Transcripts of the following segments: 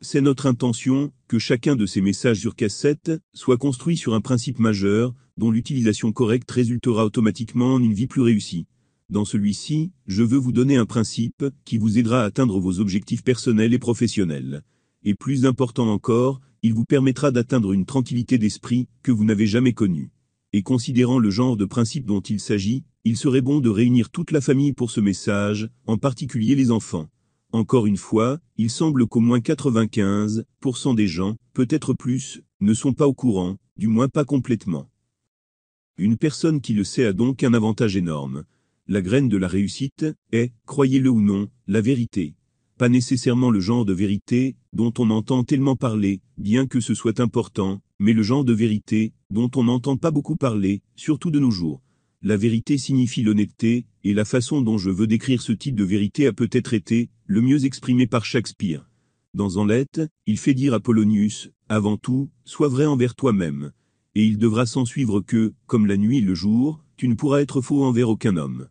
C'est notre intention que chacun de ces messages sur cassette soit construit sur un principe majeur, dont l'utilisation correcte résultera automatiquement en une vie plus réussie. Dans celui-ci, je veux vous donner un principe qui vous aidera à atteindre vos objectifs personnels et professionnels. Et plus important encore, il vous permettra d'atteindre une tranquillité d'esprit que vous n'avez jamais connue. Et considérant le genre de principe dont il s'agit, il serait bon de réunir toute la famille pour ce message, en particulier les enfants. Encore une fois, il semble qu'au moins 95% des gens, peut-être plus, ne sont pas au courant, du moins pas complètement. Une personne qui le sait a donc un avantage énorme. La graine de la réussite est, croyez-le ou non, la vérité. Pas nécessairement le genre de vérité dont on entend tellement parler, bien que ce soit important, mais le genre de vérité dont on n'entend pas beaucoup parler, surtout de nos jours. La vérité signifie l'honnêteté, et la façon dont je veux décrire ce type de vérité a peut-être été le mieux exprimé par Shakespeare. Dans Hamlet, il fait dire à Polonius, avant tout, sois vrai envers toi-même. Et il devra s'en suivre que, comme la nuit et le jour, tu ne pourras être faux envers aucun homme.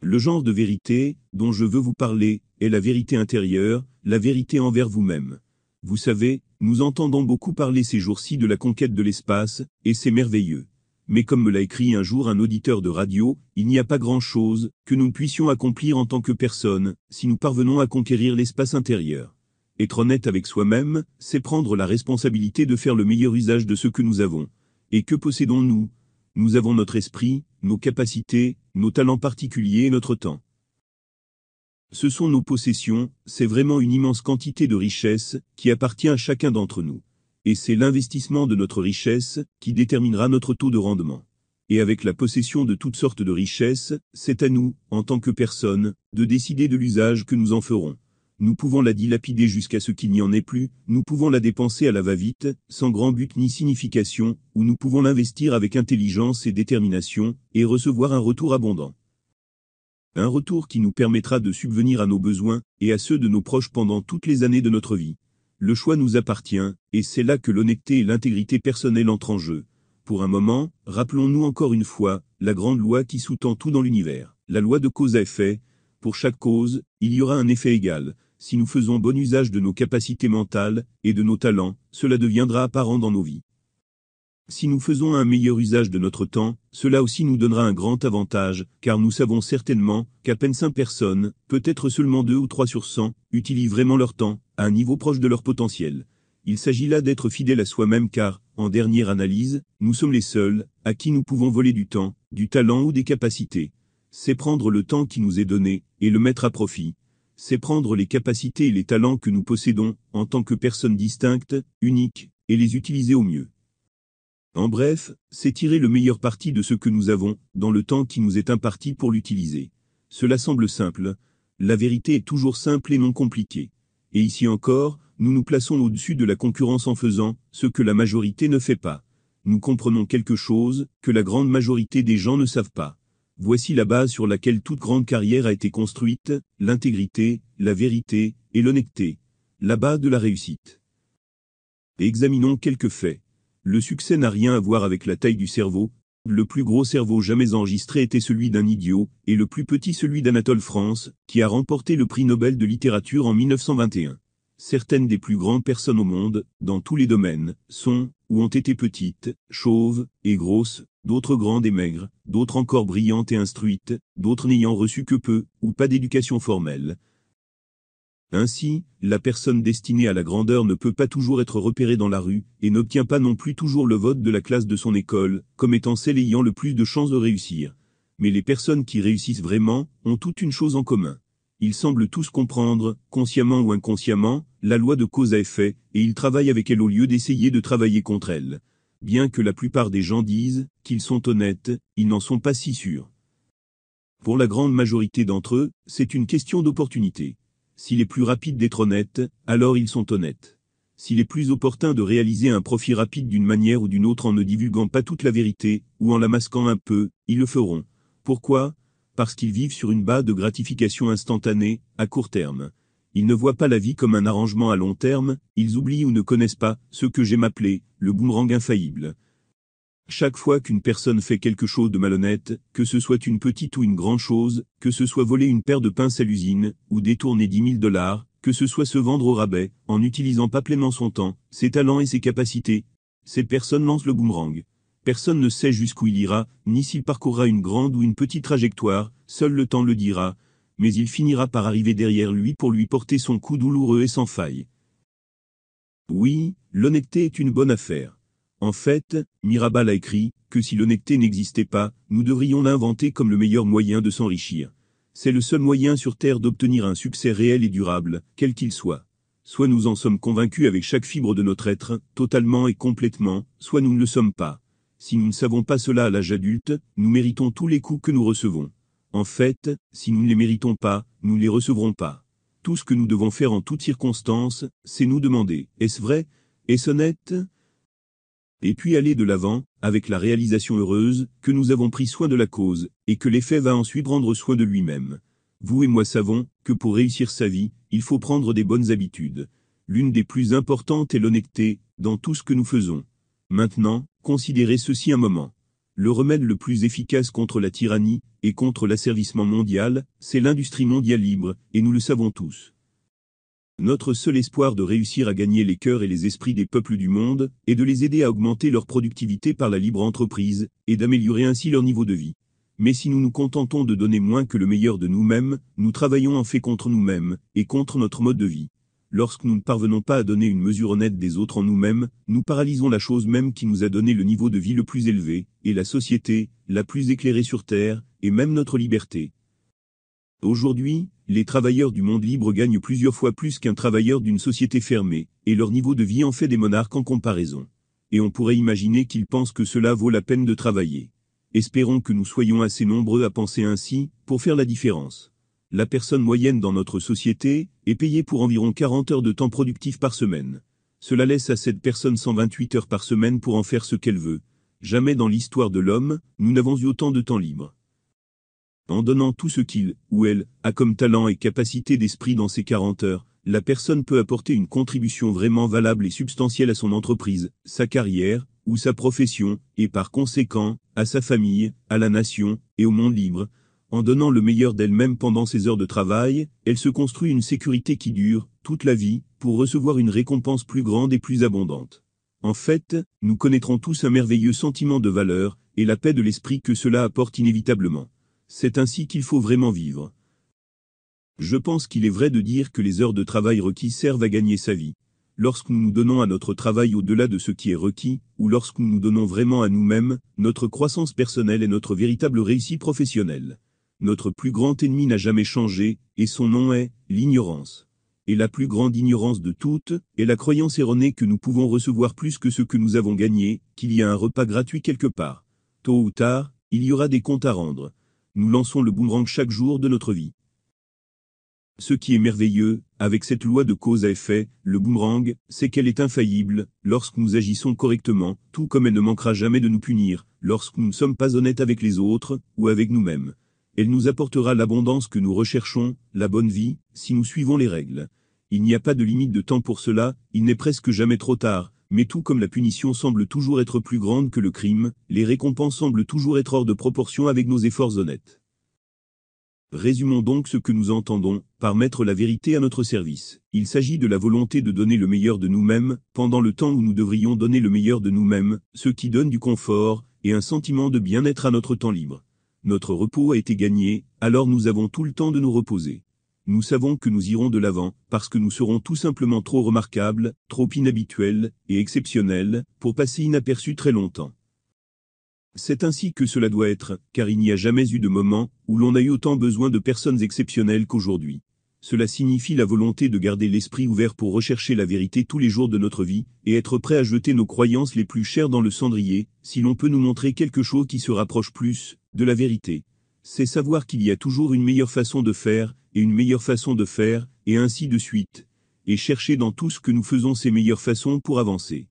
Le genre de vérité dont je veux vous parler est la vérité intérieure, la vérité envers vous-même. Vous savez, nous entendons beaucoup parler ces jours-ci de la conquête de l'espace, et c'est merveilleux. Mais comme me l'a écrit un jour un auditeur de radio, il n'y a pas grand-chose que nous ne puissions accomplir en tant que personne, si nous parvenons à conquérir l'espace intérieur. Être honnête avec soi-même, c'est prendre la responsabilité de faire le meilleur usage de ce que nous avons. Et que possédons-nous ? Nous avons notre esprit, nos capacités, nos talents particuliers et notre temps. Ce sont nos possessions, c'est vraiment une immense quantité de richesse qui appartient à chacun d'entre nous. Et c'est l'investissement de notre richesse qui déterminera notre taux de rendement. Et avec la possession de toutes sortes de richesses, c'est à nous, en tant que personne, de décider de l'usage que nous en ferons. Nous pouvons la dilapider jusqu'à ce qu'il n'y en ait plus, nous pouvons la dépenser à la va-vite, sans grand but ni signification, ou nous pouvons l'investir avec intelligence et détermination, et recevoir un retour abondant. Un retour qui nous permettra de subvenir à nos besoins, et à ceux de nos proches pendant toutes les années de notre vie. Le choix nous appartient, et c'est là que l'honnêteté et l'intégrité personnelle entrent en jeu. Pour un moment, rappelons-nous encore une fois, la grande loi qui sous-tend tout dans l'univers. La loi de cause à effet. Pour chaque cause, il y aura un effet égal. Si nous faisons bon usage de nos capacités mentales, et de nos talents, cela deviendra apparent dans nos vies. Si nous faisons un meilleur usage de notre temps, cela aussi nous donnera un grand avantage, car nous savons certainement qu'à peine 5 personnes, peut-être seulement 2 ou 3 sur 100, utilisent vraiment leur temps, à un niveau proche de leur potentiel. Il s'agit là d'être fidèle à soi-même car, en dernière analyse, nous sommes les seuls à qui nous pouvons voler du temps, du talent ou des capacités. C'est prendre le temps qui nous est donné, et le mettre à profit. C'est prendre les capacités et les talents que nous possédons, en tant que personnes distinctes, uniques, et les utiliser au mieux. En bref, c'est tirer le meilleur parti de ce que nous avons, dans le temps qui nous est imparti pour l'utiliser. Cela semble simple. La vérité est toujours simple et non compliquée. Et ici encore, nous nous plaçons au-dessus de la concurrence en faisant ce que la majorité ne fait pas. Nous comprenons quelque chose que la grande majorité des gens ne savent pas. Voici la base sur laquelle toute grande carrière a été construite, l'intégrité, la vérité et l'honnêteté. La base de la réussite. Examinons quelques faits. Le succès n'a rien à voir avec la taille du cerveau. Le plus gros cerveau jamais enregistré était celui d'un idiot, et le plus petit celui d'Anatole France, qui a remporté le prix Nobel de littérature en 1921. Certaines des plus grandes personnes au monde, dans tous les domaines, sont, ou ont été petites, chauves, et grosses, d'autres grandes et maigres, d'autres encore brillantes et instruites, d'autres n'ayant reçu que peu, ou pas d'éducation formelle. Ainsi, la personne destinée à la grandeur ne peut pas toujours être repérée dans la rue, et n'obtient pas non plus toujours le vote de la classe de son école, comme étant celle ayant le plus de chances de réussir. Mais les personnes qui réussissent vraiment, ont toute une chose en commun. Ils semblent tous comprendre, consciemment ou inconsciemment, la loi de cause à effet, et ils travaillent avec elle au lieu d'essayer de travailler contre elle. Bien que la plupart des gens disent qu'ils sont honnêtes, ils n'en sont pas si sûrs. Pour la grande majorité d'entre eux, c'est une question d'opportunité. S'il est plus rapide d'être honnête, alors ils sont honnêtes. S'il est plus opportun de réaliser un profit rapide d'une manière ou d'une autre en ne divulguant pas toute la vérité, ou en la masquant un peu, ils le feront. Pourquoi ? Parce qu'ils vivent sur une base de gratification instantanée, à court terme. Ils ne voient pas la vie comme un arrangement à long terme, ils oublient ou ne connaissent pas ce que j'aime appeler le boomerang infaillible. Chaque fois qu'une personne fait quelque chose de malhonnête, que ce soit une petite ou une grande chose, que ce soit voler une paire de pinces à l'usine, ou détourner $10 000, que ce soit se vendre au rabais, en n'utilisant pas pleinement son temps, ses talents et ses capacités. Cette personne lance le boomerang. Personne ne sait jusqu'où il ira, ni s'il parcourra une grande ou une petite trajectoire, seul le temps le dira, mais il finira par arriver derrière lui pour lui porter son coup douloureux et sans faille. Oui, l'honnêteté est une bonne affaire. En fait, Mirabeau a écrit que si l'honnêteté n'existait pas, nous devrions l'inventer comme le meilleur moyen de s'enrichir. C'est le seul moyen sur Terre d'obtenir un succès réel et durable, quel qu'il soit. Soit nous en sommes convaincus avec chaque fibre de notre être, totalement et complètement, soit nous ne le sommes pas. Si nous ne savons pas cela à l'âge adulte, nous méritons tous les coups que nous recevons. En fait, si nous ne les méritons pas, nous ne les recevrons pas. Tout ce que nous devons faire en toutes circonstances, c'est nous demander, est-ce vrai? Est-ce honnête? Et puis aller de l'avant, avec la réalisation heureuse, que nous avons pris soin de la cause, et que l'effet va ensuite prendre soin de lui-même. Vous et moi savons, que pour réussir sa vie, il faut prendre des bonnes habitudes. L'une des plus importantes est l'honnêteté, dans tout ce que nous faisons. Maintenant, considérez ceci un moment. Le remède le plus efficace contre la tyrannie, et contre l'asservissement mondial, c'est l'industrie mondiale libre, et nous le savons tous. Notre seul espoir de réussir à gagner les cœurs et les esprits des peuples du monde, est de les aider à augmenter leur productivité par la libre entreprise, et d'améliorer ainsi leur niveau de vie. Mais si nous nous contentons de donner moins que le meilleur de nous-mêmes, nous travaillons en fait contre nous-mêmes, et contre notre mode de vie. Lorsque nous ne parvenons pas à donner une mesure honnête des autres en nous-mêmes, nous paralysons la chose même qui nous a donné le niveau de vie le plus élevé, et la société, la plus éclairée sur Terre, et même notre liberté. Aujourd'hui, les travailleurs du monde libre gagnent plusieurs fois plus qu'un travailleur d'une société fermée, et leur niveau de vie en fait des monarques en comparaison. Et on pourrait imaginer qu'ils pensent que cela vaut la peine de travailler. Espérons que nous soyons assez nombreux à penser ainsi, pour faire la différence. La personne moyenne dans notre société est payée pour environ 40 heures de temps productif par semaine. Cela laisse à cette personne 128 heures par semaine pour en faire ce qu'elle veut. Jamais dans l'histoire de l'homme, nous n'avons eu autant de temps libre. En donnant tout ce qu'il, ou elle, a comme talent et capacité d'esprit dans ces 40 heures, la personne peut apporter une contribution vraiment valable et substantielle à son entreprise, sa carrière, ou sa profession, et par conséquent, à sa famille, à la nation, et au monde libre. En donnant le meilleur d'elle-même pendant ses heures de travail, elle se construit une sécurité qui dure, toute la vie, pour recevoir une récompense plus grande et plus abondante. En fait, nous connaîtrons tous un merveilleux sentiment de valeur, et la paix de l'esprit que cela apporte inévitablement. C'est ainsi qu'il faut vraiment vivre. Je pense qu'il est vrai de dire que les heures de travail requises servent à gagner sa vie. Lorsque nous nous donnons à notre travail au-delà de ce qui est requis, ou lorsque nous nous donnons vraiment à nous-mêmes, notre croissance personnelle est notre véritable réussite professionnelle. Notre plus grand ennemi n'a jamais changé, et son nom est l'ignorance. Et la plus grande ignorance de toutes est la croyance erronée que nous pouvons recevoir plus que ce que nous avons gagné, qu'il y a un repas gratuit quelque part. Tôt ou tard, il y aura des comptes à rendre. Nous lançons le boomerang chaque jour de notre vie. Ce qui est merveilleux, avec cette loi de cause à effet, le boomerang, c'est qu'elle est infaillible, lorsque nous agissons correctement, tout comme elle ne manquera jamais de nous punir, lorsque nous ne sommes pas honnêtes avec les autres, ou avec nous-mêmes. Elle nous apportera l'abondance que nous recherchons, la bonne vie, si nous suivons les règles. Il n'y a pas de limite de temps pour cela, il n'est presque jamais trop tard, mais tout comme la punition semble toujours être plus grande que le crime, les récompenses semblent toujours être hors de proportion avec nos efforts honnêtes. Résumons donc ce que nous entendons par mettre la vérité à notre service. Il s'agit de la volonté de donner le meilleur de nous-mêmes, pendant le temps où nous devrions donner le meilleur de nous-mêmes, ce qui donne du confort, et un sentiment de bien-être à notre temps libre. Notre repos a été gagné, alors nous avons tout le temps de nous reposer. Nous savons que nous irons de l'avant, parce que nous serons tout simplement trop remarquables, trop inhabituels, et exceptionnels, pour passer inaperçus très longtemps. C'est ainsi que cela doit être, car il n'y a jamais eu de moment où l'on a eu autant besoin de personnes exceptionnelles qu'aujourd'hui. Cela signifie la volonté de garder l'esprit ouvert pour rechercher la vérité tous les jours de notre vie, et être prêt à jeter nos croyances les plus chères dans le cendrier, si l'on peut nous montrer quelque chose qui se rapproche plus de la vérité. C'est savoir qu'il y a toujours une meilleure façon de faire, et une meilleure façon de faire, et ainsi de suite. Et chercher dans tout ce que nous faisons ces meilleures façons pour avancer.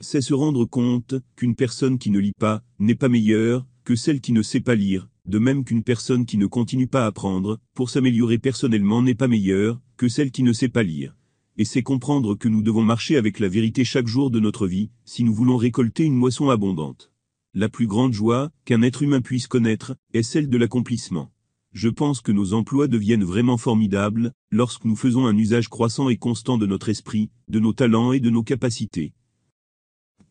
C'est se rendre compte qu'une personne qui ne lit pas n'est pas meilleure que celle qui ne sait pas lire, de même qu'une personne qui ne continue pas à apprendre pour s'améliorer personnellement n'est pas meilleure que celle qui ne sait pas lire. Et c'est comprendre que nous devons marcher avec la vérité chaque jour de notre vie, si nous voulons récolter une moisson abondante. La plus grande joie qu'un être humain puisse connaître est celle de l'accomplissement. Je pense que nos emplois deviennent vraiment formidables lorsque nous faisons un usage croissant et constant de notre esprit, de nos talents et de nos capacités.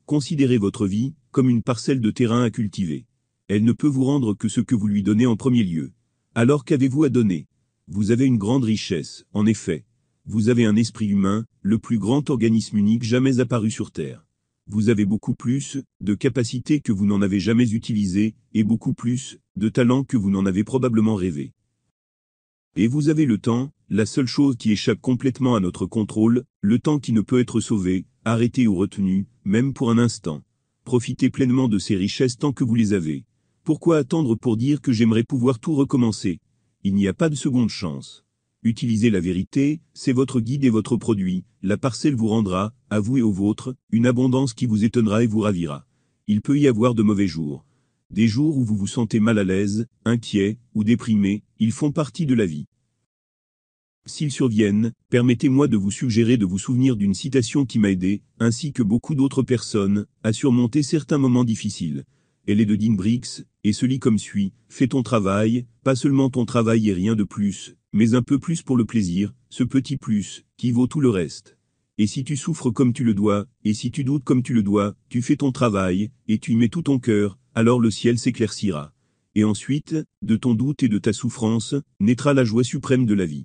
Considérez votre vie comme une parcelle de terrain à cultiver. Elle ne peut vous rendre que ce que vous lui donnez en premier lieu. Alors qu'avez-vous à donner? Vous avez une grande richesse, en effet. Vous avez un esprit humain, le plus grand organisme unique jamais apparu sur Terre. Vous avez beaucoup plus de capacités que vous n'en avez jamais utilisées, et beaucoup plus de talents que vous n'en avez probablement rêvé. Et vous avez le temps, la seule chose qui échappe complètement à notre contrôle, le temps qui ne peut être sauvé, arrêté ou retenu, même pour un instant. Profitez pleinement de ces richesses tant que vous les avez. Pourquoi attendre pour dire que j'aimerais pouvoir tout recommencer? Il n'y a pas de seconde chance. Utilisez la vérité, c'est votre guide et votre produit, la parcelle vous rendra, à vous et aux vôtres, une abondance qui vous étonnera et vous ravira. Il peut y avoir de mauvais jours. Des jours où vous vous sentez mal à l'aise, inquiet, ou déprimé, ils font partie de la vie. S'ils surviennent, permettez-moi de vous suggérer de vous souvenir d'une citation qui m'a aidé, ainsi que beaucoup d'autres personnes, à surmonter certains moments difficiles. Elle est de Dean Briggs, et se lit comme suit: fais ton travail, pas seulement ton travail et rien de plus, mais un peu plus pour le plaisir, ce petit plus, qui vaut tout le reste. Et si tu souffres comme tu le dois, et si tu doutes comme tu le dois, tu fais ton travail, et tu y mets tout ton cœur, alors le ciel s'éclaircira. Et ensuite, de ton doute et de ta souffrance, naîtra la joie suprême de la vie.